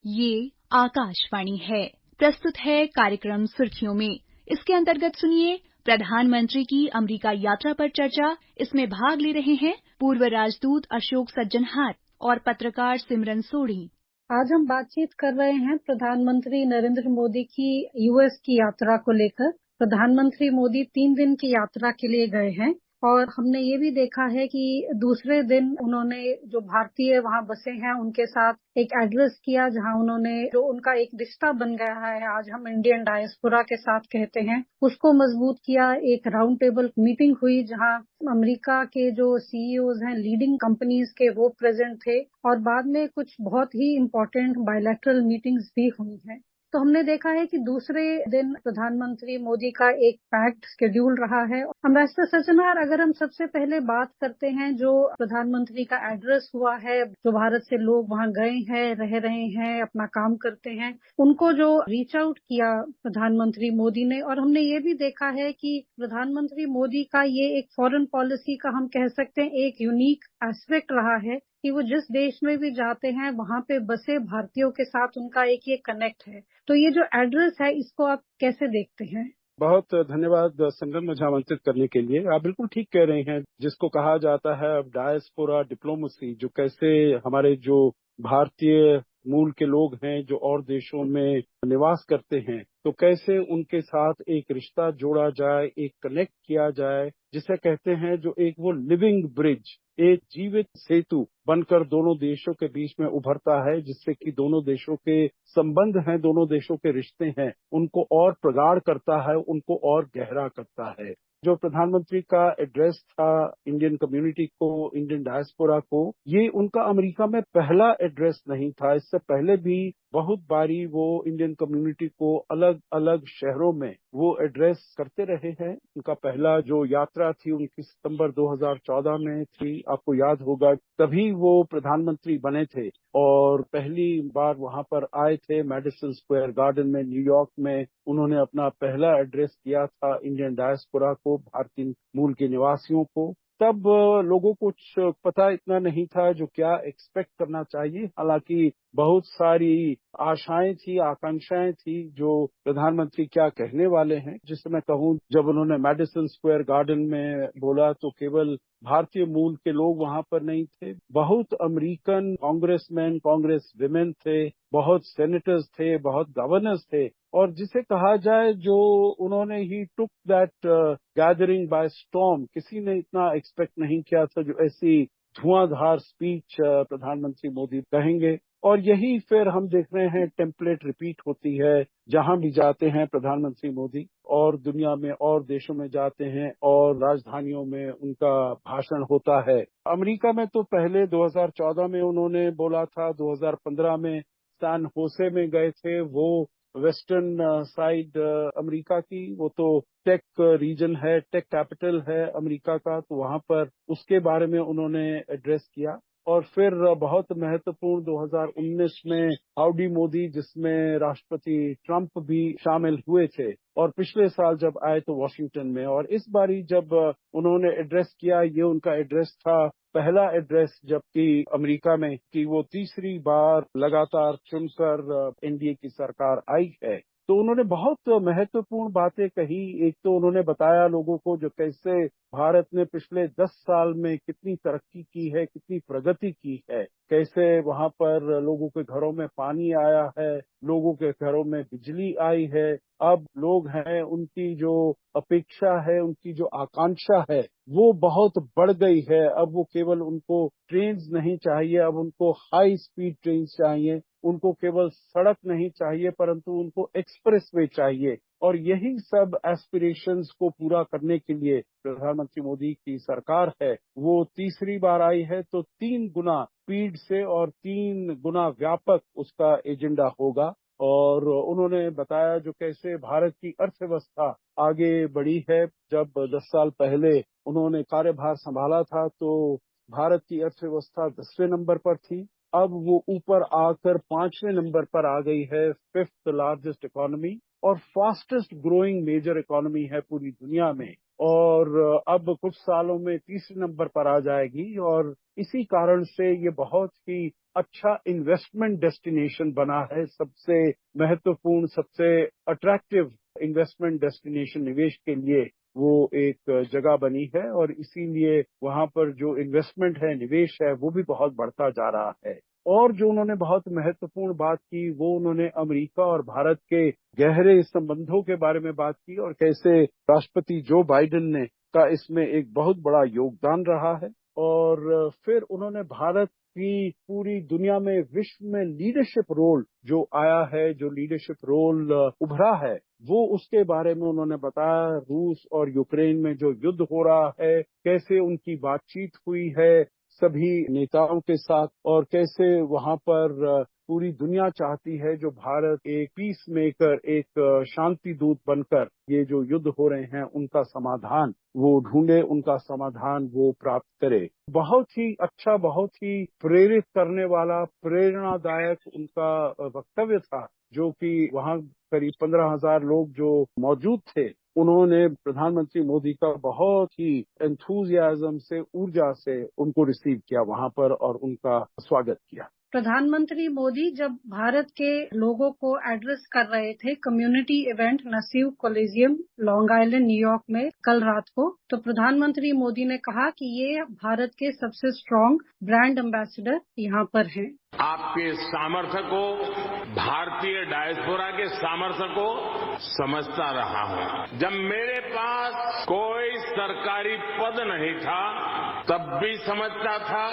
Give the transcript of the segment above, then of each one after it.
ये आकाशवाणी है। प्रस्तुत है कार्यक्रम सुर्खियों में। इसके अंतर्गत सुनिए प्रधानमंत्री की अमेरिका यात्रा पर चर्चा। इसमें भाग ले रहे हैं पूर्व राजदूत अशोक सज्जनहार और पत्रकार सिमरन सोढ़ी। आज हम बातचीत कर रहे हैं प्रधानमंत्री नरेंद्र मोदी की यूएस की यात्रा को लेकर। प्रधानमंत्री मोदी 3 दिन की यात्रा के लिए गए हैं और हमने ये भी देखा है कि दूसरे दिन उन्होंने जो भारतीय वहाँ बसे हैं उनके साथ एक एड्रेस किया, जहाँ उन्होंने जो उनका एक रिश्ता बन गया है, आज हम इंडियन डायस्पोरा के साथ कहते हैं, उसको मजबूत किया। एक राउंड टेबल मीटिंग हुई जहाँ अमेरिका के जो सीईओज हैं लीडिंग कंपनीज के, वो प्रेजेंट थे और बाद में कुछ बहुत ही इम्पोर्टेंट बायलैटरल मीटिंग्स भी हुई हैं। तो हमने देखा है कि दूसरे दिन प्रधानमंत्री मोदी का एक पैक्ड शेड्यूल रहा है। एम्बेसडर सज्जनहार, अगर हम सबसे पहले बात करते हैं जो प्रधानमंत्री का एड्रेस हुआ है, जो भारत से लोग वहां गए हैं, रह रहे हैं, अपना काम करते हैं, उनको जो रीच आउट किया प्रधानमंत्री मोदी ने, और हमने ये भी देखा है कि प्रधानमंत्री मोदी का ये एक फॉरेन पॉलिसी का हम कह सकते हैं एक यूनिक एस्पेक्ट रहा है कि वो जिस देश में भी जाते हैं वहां पे बसे भारतीयों के साथ उनका एक ये कनेक्ट है। तो ये जो एड्रेस है, इसको आप कैसे देखते हैं? बहुत धन्यवाद सिमरन, मुझे आमंत्रित करने के लिए। आप बिल्कुल ठीक कह रहे हैं। जिसको कहा जाता है अब डायस्पोरा डिप्लोमेसी, जो कैसे हमारे जो भारतीय मूल के लोग हैं जो और देशों में निवास करते हैं, तो कैसे उनके साथ एक रिश्ता जोड़ा जाए, एक कनेक्ट किया जाए, जिसे कहते हैं जो एक वो लिविंग ब्रिज, एक जीवित सेतु बनकर दोनों देशों के बीच में उभरता है, जिससे कि दोनों देशों के संबंध हैं, दोनों देशों के रिश्ते हैं, उनको और प्रगाढ़ करता है, उनको और गहरा करता है। जो प्रधानमंत्री का एड्रेस था इंडियन कम्युनिटी को, इंडियन डायस्पोरा को, ये उनका अमेरिका में पहला एड्रेस नहीं था। इससे पहले भी बहुत बारी वो इंडियन कम्युनिटी को अलग अलग शहरों में वो एड्रेस करते रहे हैं। उनका पहला जो यात्रा थी उनकी सितंबर 2014 में थी। आपको याद होगा तभी वो प्रधानमंत्री बने थे और पहली बार वहां पर आए थे मैडिसन स्क्वायर गार्डन में, न्यूयॉर्क में। उन्होंने अपना पहला एड्रेस किया था इंडियन डायस्पोरा को, भारतीय मूल के निवासियों को। तब लोगों को कुछ पता इतना नहीं था जो क्या एक्सपेक्ट करना चाहिए। हालांकि बहुत सारी आशाएं थी, आकांक्षाएं थी जो प्रधानमंत्री क्या कहने वाले हैं। जिसे मैं कहूं, जब उन्होंने मैडिसन स्क्वायर गार्डन में बोला तो केवल भारतीय मूल के लोग वहां पर नहीं थे, बहुत अमेरिकन कांग्रेसमैन, कांग्रेस विमेन थे, बहुत सेनेटर्स थे, बहुत गवर्नर्स थे। और जिसे कहा जाए जो उन्होंने ही took that gathering by storm. किसी ने इतना एक्सपेक्ट नहीं किया था जो ऐसी धुआंधार स्पीच प्रधानमंत्री मोदी कहेंगे। और यही फिर हम देख रहे हैं टेम्पलेट रिपीट होती है, जहां भी जाते हैं प्रधानमंत्री मोदी और दुनिया में और देशों में जाते हैं और राजधानियों में उनका भाषण होता है। अमेरिका में तो पहले 2014 में उन्होंने बोला था, 2015 में सैन होसे में गए थे। वो वेस्टर्न साइड अमेरिका की, वो तो टेक रीजन है, टेक कैपिटल है अमेरिका का, तो वहां पर उसके बारे में उन्होंने एड्रेस किया। और फिर बहुत महत्वपूर्ण 2019 में हाउडी मोदी, जिसमें राष्ट्रपति ट्रंप भी शामिल हुए थे, और पिछले साल जब आए तो वॉशिंगटन में। और इस बारी जब उन्होंने एड्रेस किया, ये उनका एड्रेस था, पहला एड्रेस जबकि अमेरिका में, कि वो तीसरी बार लगातार चुनकर एनडीए की सरकार आई है। तो उन्होंने बहुत महत्वपूर्ण बातें कही। एक तो उन्होंने बताया लोगों को जो कैसे भारत ने पिछले 10 साल में कितनी तरक्की की है, कितनी प्रगति की है, कैसे वहां पर लोगों के घरों में पानी आया है, लोगों के घरों में बिजली आई है। अब लोग हैं, उनकी जो अपेक्षा है, उनकी जो आकांक्षा है, वो बहुत बढ़ गई है। अब वो केवल उनको ट्रेन्स नहीं चाहिए, अब उनको हाई स्पीड ट्रेन्स चाहिए। उनको केवल सड़क नहीं चाहिए, परंतु उनको एक्सप्रेस वे चाहिए। और यही सब एस्पिरेशंस को पूरा करने के लिए प्रधानमंत्री मोदी की सरकार है, वो तीसरी बार आई है। तो 3 गुना स्पीड से और 3 गुना व्यापक उसका एजेंडा होगा। और उन्होंने बताया जो कैसे भारत की अर्थव्यवस्था आगे बढ़ी है। जब 10 साल पहले उन्होंने कार्यभार संभाला था तो भारत की अर्थव्यवस्था 10वें नंबर पर थी, अब वो ऊपर आकर 5वें नंबर पर आ गई है, 5th लार्जेस्ट इकोनॉमी। और फास्टेस्ट ग्रोइंग मेजर इकोनॉमी है पूरी दुनिया में, और अब कुछ सालों में तीसरे नंबर पर आ जाएगी। और इसी कारण से ये बहुत ही अच्छा इन्वेस्टमेंट डेस्टिनेशन बना है, सबसे महत्वपूर्ण, सबसे अट्रैक्टिव इन्वेस्टमेंट डेस्टिनेशन निवेश के लिए वो एक जगह बनी है। और इसीलिए वहां पर जो इन्वेस्टमेंट है, निवेश है, वो भी बहुत बढ़ता जा रहा है। और जो उन्होंने बहुत महत्वपूर्ण बात की, वो उन्होंने अमेरिका और भारत के गहरे संबंधों के बारे में बात की, और कैसे राष्ट्रपति जो बाइडेन ने का इसमें एक बहुत बड़ा योगदान रहा है। और फिर उन्होंने भारत की पूरी दुनिया में, विश्व में लीडरशिप रोल जो आया है, जो लीडरशिप रोल उभरा है, वो उसके बारे में उन्होंने बताया। रूस और यूक्रेन में जो युद्ध हो रहा है, कैसे उनकी बातचीत हुई है सभी नेताओं के साथ, और कैसे वहां पर पूरी दुनिया चाहती है जो भारत एक पीस मेकर, एक शांति दूत बनकर ये जो युद्ध हो रहे हैं उनका समाधान वो ढूंढे, उनका समाधान वो प्राप्त करे। बहुत ही अच्छा, बहुत ही प्रेरित करने वाला, प्रेरणादायक उनका वक्तव्य था, जो कि वहां करीब 15,000 लोग जो मौजूद थे, उन्होंने प्रधानमंत्री मोदी का बहुत ही एंथुजियाज्म से, ऊर्जा से उनको रिसीव किया वहां पर और उनका स्वागत किया। प्रधानमंत्री मोदी जब भारत के लोगों को एड्रेस कर रहे थे community event Nassau Coliseum Long Island New York में कल रात को, तो प्रधानमंत्री मोदी ने कहा कि ये भारत के सबसे स्ट्रांग ब्रांड एम्बेसडर यहाँ पर हैं। आपके सामर्थ्य को, भारतीय डायस्पोरा के सामर्थ्य को समझता रहा हूं। जब मेरे पास कोई सरकारी पद नहीं था तब भी समझता था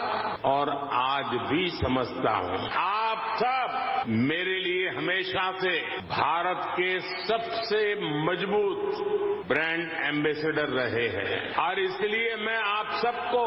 और आज भी समझता हूं। आप सब मेरे लिए हमेशा से भारत के सबसे मजबूत ब्रांड एम्बेसडर रहे हैं और इसलिए मैं आप सबको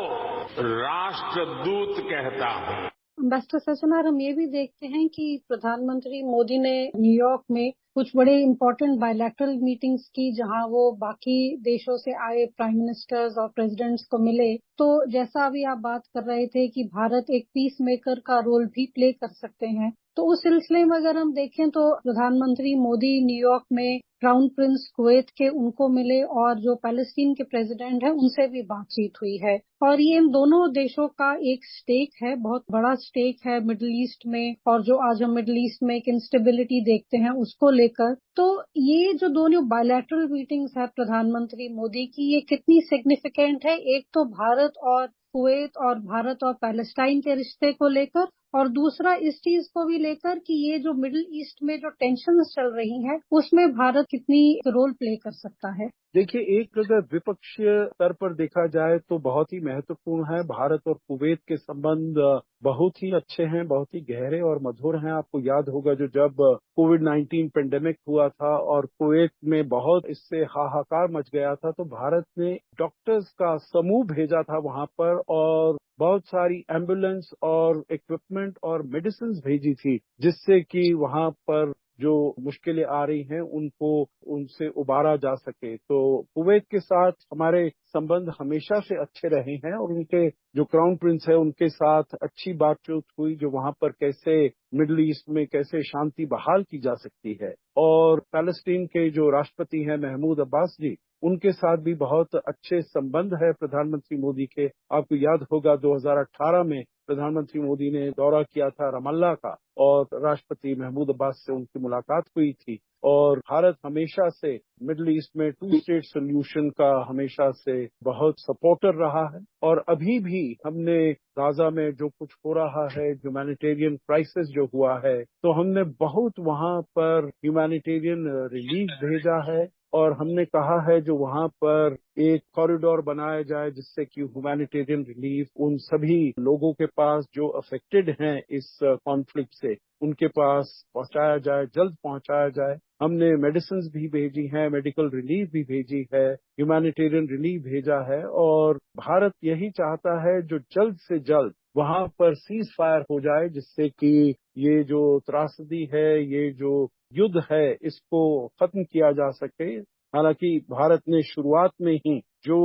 राष्ट्रदूत कहता हूं। एम्बेसडर सज्जनर, हम ये भी देखते हैं कि प्रधानमंत्री मोदी ने न्यूयॉर्क में कुछ बड़े इम्पोर्टेंट बायलैटरल मीटिंग्स की, जहां वो बाकी देशों से आए प्राइम मिनिस्टर्स और प्रेसिडेंट्स को मिले। तो जैसा अभी आप बात कर रहे थे कि भारत एक पीस मेकर का रोल भी प्ले कर सकते हैं, तो उस सिलसिले में अगर हम देखें तो प्रधानमंत्री मोदी न्यूयॉर्क में क्राउन प्रिंस कुवैत के उनको मिले और जो पैलेस्टीन के प्रेसिडेंट हैं उनसे भी बातचीत हुई है। और ये इन दोनों देशों का एक स्टेक है, बहुत बड़ा स्टेक है मिडिल ईस्ट में, और जो आज हम मिडिल ईस्ट में एक इंस्टेबिलिटी देखते हैं उसको लेकर। तो ये जो दोनों बायलैटरल मीटिंग्स है प्रधानमंत्री मोदी की, ये कितनी सिग्निफिकेंट है, एक तो भारत और कुवैत और भारत और पैलेस्टाइन के रिश्ते को लेकर, और दूसरा इस चीज को भी लेकर कि ये जो मिडिल ईस्ट में जो टेंशन्स चल रही हैं उसमें भारत कितनी रोल प्ले कर सकता है। देखिए, एक अगर विपक्षीय स्तर पर देखा जाए तो बहुत ही महत्वपूर्ण है। भारत और कुवैत के संबंध बहुत ही अच्छे हैं, बहुत ही गहरे और मधुर हैं। आपको याद होगा जो जब कोविड-19 पेंडेमिक हुआ था और कुवैत में बहुत इससे हाहाकार मच गया था, तो भारत ने डॉक्टर्स का समूह भेजा था वहां पर और बहुत सारी एम्बुलेंस और इक्विपमेंट और मेडिसिन भेजी थी, जिससे कि वहां पर जो मुश्किलें आ रही हैं उनको उनसे उबारा जा सके। तो कुवैत के साथ हमारे संबंध हमेशा से अच्छे रहे हैं और उनके जो क्राउन प्रिंस है उनके साथ अच्छी बातचीत हुई, जो वहां पर कैसे मिडिल ईस्ट में कैसे शांति बहाल की जा सकती है। और पैलेस्टीन के जो राष्ट्रपति हैं महमूद अब्बास जी, उनके साथ भी बहुत अच्छे संबंध है प्रधानमंत्री मोदी के। आपको याद होगा 2018 में प्रधानमंत्री मोदी ने दौरा किया था रमल्ला का और राष्ट्रपति महमूद अब्बास से उनकी मुलाकात हुई थी। और भारत हमेशा से मिडिल ईस्ट में 2 स्टेट सोल्यूशन का हमेशा से बहुत सपोर्टर रहा है। और अभी भी हमने गाजा में जो कुछ हो रहा है, ह्यूमैनिटेरियन क्राइसिस जो हुआ है, तो हमने बहुत वहां पर ह्यूमैनिटेरियन रिलीफ भेजा है और हमने कहा है जो वहां पर एक कॉरिडोर बनाया जाए जिससे कि ह्यूमैनिटेरियन रिलीफ उन सभी लोगों के पास जो अफेक्टेड हैं इस कॉन्फ्लिक्ट से, उनके पास पहुंचाया जाए, जल्द पहुंचाया जाए। हमने मेडिसिन भी भेजी हैं, मेडिकल रिलीफ भी भेजी है, ह्यूमैनिटेरियन रिलीफ भेजा है और भारत यही चाहता है जो जल्द से जल्द वहां पर सीज फायर हो जाए, जिससे कि ये जो त्रासदी है, ये जो युद्ध है, इसको खत्म किया जा सके हालांकि भारत ने शुरुआत में ही जो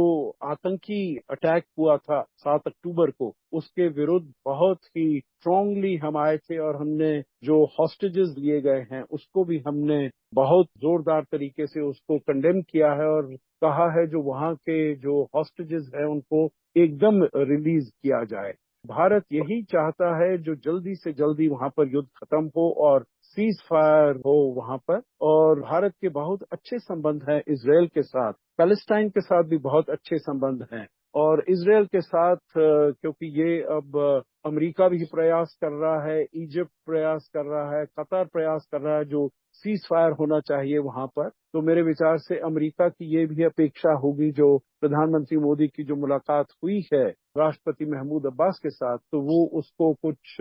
आतंकी अटैक हुआ था 7 अक्टूबर को, उसके विरुद्ध बहुत ही स्ट्रांगली हम आए थे और हमने जो हॉस्टेजेस लिए गए हैं उसको भी हमने बहुत जोरदार तरीके से उसको कंडेम किया है और कहा है जो वहाँ के जो हॉस्टेजेस हैं उनको एकदम रिलीज किया जाए। भारत यही चाहता है जो जल्दी से जल्दी वहां पर युद्ध खत्म हो और सीज फायर हो वहां पर। और भारत के बहुत अच्छे संबंध हैं इजरायल के साथ, पैलेस्टाइन के साथ भी बहुत अच्छे संबंध हैं। और इजरायल के साथ क्योंकि ये अब अमेरिका भी प्रयास कर रहा है, इजिप्ट प्रयास कर रहा है, कतर प्रयास कर रहा है जो सीज फायर होना चाहिए वहां पर। तो मेरे विचार से अमेरिका की ये भी अपेक्षा होगी जो प्रधानमंत्री मोदी की जो मुलाकात हुई है राष्ट्रपति महमूद अब्बास के साथ, तो वो उसको कुछ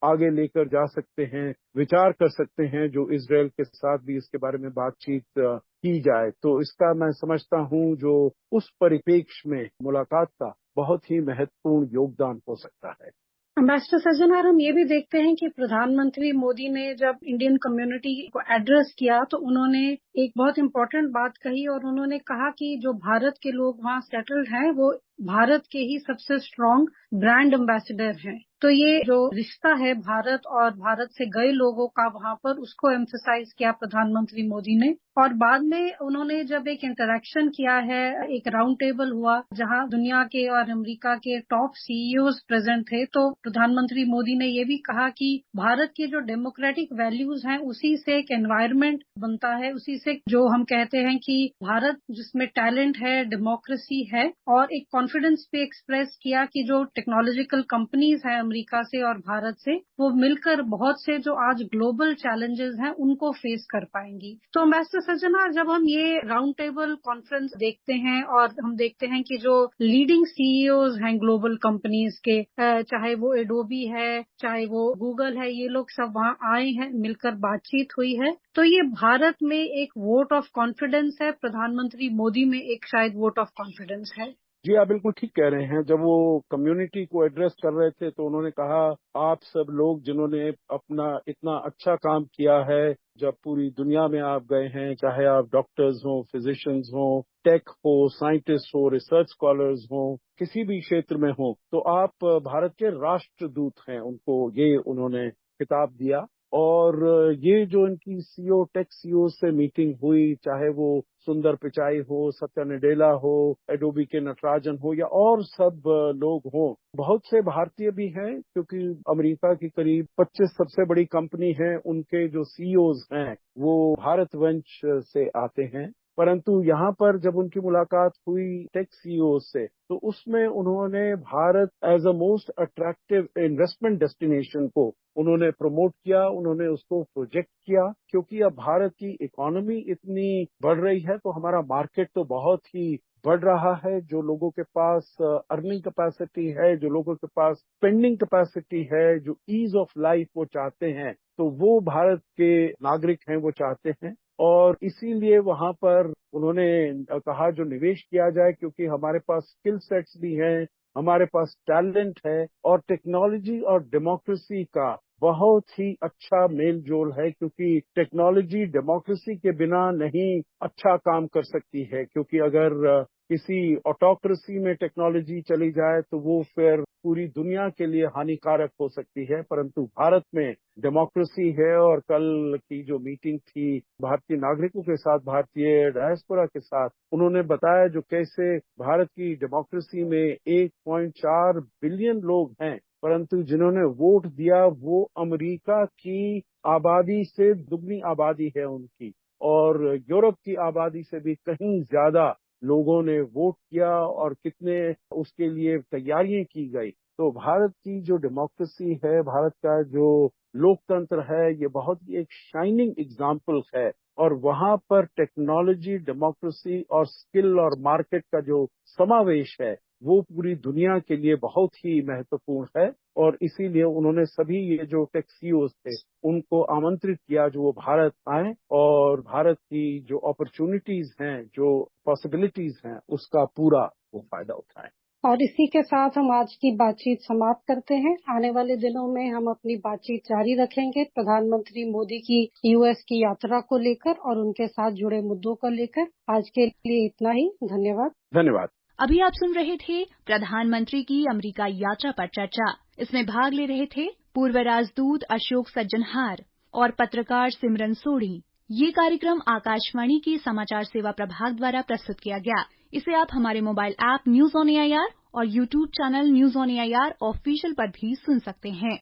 आगे लेकर जा सकते हैं, विचार कर सकते हैं जो इजरायल के साथ भी इसके बारे में बातचीत की जाए। तो इसका मैं समझता हूं जो उस परिप्रेक्ष्य में मुलाकात का बहुत ही महत्वपूर्ण योगदान हो सकता है। एम्बेसडर सज्जनर, हम ये भी देखते हैं कि प्रधानमंत्री मोदी ने जब इंडियन कम्युनिटी को एड्रेस किया तो उन्होंने एक बहुत इम्पोर्टेंट बात कही और उन्होंने कहा कि जो भारत के लोग वहाँ सेटल्ड हैं वो भारत के ही सबसे स्ट्रांग ब्रांड एम्बेसडर हैं। तो ये जो रिश्ता है भारत और भारत से गए लोगों का वहाँ पर, उसको एम्फसाइज किया प्रधानमंत्री मोदी ने। और बाद में उन्होंने जब एक इंटरेक्शन किया है, एक राउंड टेबल हुआ जहाँ दुनिया के और अमेरिका के टॉप सीईओज प्रेजेंट थे, तो प्रधानमंत्री मोदी ने ये भी कहा कि भारत के जो डेमोक्रेटिक वैल्यूज हैं उसी से एक एनवायरनमेंट बनता है, उसी से जो हम कहते हैं कि भारत जिसमें टैलेंट है, डेमोक्रेसी है। और एक कॉन्फिडेंस भी एक्सप्रेस किया कि जो टेक्नोलॉजिकल कंपनीज हैं अमेरिका से और भारत से, वो मिलकर बहुत से जो आज ग्लोबल चैलेंजेस हैं उनको फेस कर पाएंगी। तो एम्बेसडर सज्जनर, जब हम ये राउंड टेबल कॉन्फ्रेंस देखते हैं और हम देखते हैं कि जो लीडिंग सीईओज हैं ग्लोबल कंपनीज के, चाहे वो एडोबी है, चाहे वो गूगल है, ये लोग सब वहाँ आए हैं, मिलकर बातचीत हुई है। तो ये भारत में एक वोट ऑफ कॉन्फिडेंस है, प्रधानमंत्री मोदी में एक शायद वोट ऑफ कॉन्फिडेंस है। जी, आप बिल्कुल ठीक कह रहे हैं। जब वो कम्युनिटी को एड्रेस कर रहे थे तो उन्होंने कहा, आप सब लोग जिन्होंने अपना इतना अच्छा काम किया है, जब पूरी दुनिया में आप गए हैं, चाहे आप डॉक्टर्स हो, फिजिशियंस हो, टेक हो, साइंटिस्ट हो, रिसर्च स्कॉलर्स हो, किसी भी क्षेत्र में हो, तो आप भारत के राष्ट्रदूत हैं। उनको ये उन्होंने खिताब दिया। और ये जो इनकी सीईओ, टेक सीईओ से मीटिंग हुई, चाहे वो सुंदर पिचाई हो, सत्या नडेला हो, एडोबी के नटराजन हो या और सब लोग हों, बहुत से भारतीय भी हैं क्योंकि अमेरिका की करीब 25 सबसे बड़ी कंपनी है, उनके जो सीईओज हैं वो भारतवंश से आते हैं। परंतु यहाँ पर जब उनकी मुलाकात हुई टेक सीईओ से, तो उसमें उन्होंने Bharat as a most attractive investment destination को उन्होंने प्रमोट किया, उन्होंने उसको प्रोजेक्ट किया। क्योंकि अब भारत की इकोनॉमी इतनी बढ़ रही है तो हमारा मार्केट तो बहुत ही बढ़ रहा है। जो लोगों के पास अर्निंग कैपेसिटी है, जो लोगों के पास स्पेंडिंग कैपेसिटी है, जो ईज ऑफ लाइफ वो चाहते हैं, तो वो भारत के नागरिक हैं, वो चाहते हैं। और इसीलिए वहां पर उन्होंने कहा जो निवेश किया जाए, क्योंकि हमारे पास स्किल सेट्स भी हैं, हमारे पास टैलेंट है और टेक्नोलॉजी और डेमोक्रेसी का बहुत ही अच्छा मेल जोल है। क्योंकि टेक्नोलॉजी डेमोक्रेसी के बिना नहीं अच्छा काम कर सकती है। क्योंकि अगर किसी ऑटोक्रेसी में टेक्नोलॉजी चली जाए तो वो फिर पूरी दुनिया के लिए हानिकारक हो सकती है। परंतु भारत में डेमोक्रेसी है। और कल की जो मीटिंग थी भारतीय नागरिकों के साथ, भारतीय डायस्पोरा के साथ, उन्होंने बताया जो कैसे भारत की डेमोक्रेसी में 1.4 बिलियन लोग हैं, परंतु जिन्होंने वोट दिया वो अमेरिका की आबादी से दुगनी आबादी है उनकी, और यूरोप की आबादी से भी कहीं ज्यादा लोगों ने वोट किया और कितने उसके लिए तैयारियां की गई। तो भारत की जो डेमोक्रेसी है, भारत का जो लोकतंत्र है, ये बहुत ही एक शाइनिंग एग्जाम्पल है। और वहां पर टेक्नोलॉजी, डेमोक्रेसी और स्किल और मार्केट का जो समावेश है वो पूरी दुनिया के लिए बहुत ही महत्वपूर्ण है। और इसीलिए उन्होंने सभी ये जो टेक सीईओज थे उनको आमंत्रित किया जो वो भारत आए और भारत की जो अपॉर्चुनिटीज हैं, जो पॉसिबिलिटीज हैं, उसका पूरा वो फायदा उठाएं। और इसी के साथ हम आज की बातचीत समाप्त करते हैं। आने वाले दिनों में हम अपनी बातचीत जारी रखेंगे प्रधानमंत्री मोदी की यूएस की यात्रा को लेकर और उनके साथ जुड़े मुद्दों को लेकर। आज के लिए इतना ही। धन्यवाद। धन्यवाद। अभी आप सुन रहे थे प्रधानमंत्री की अमेरिका यात्रा पर चर्चा। इसमें भाग ले रहे थे पूर्व राजदूत अशोक सज्जनहार और पत्रकार सिमरन सोढ़ी। ये कार्यक्रम आकाशवाणी के समाचार सेवा प्रभाग द्वारा प्रस्तुत किया गया। इसे आप हमारे mobile app news on AIR और YouTube channel news on AIR official पर भी सुन सकते हैं।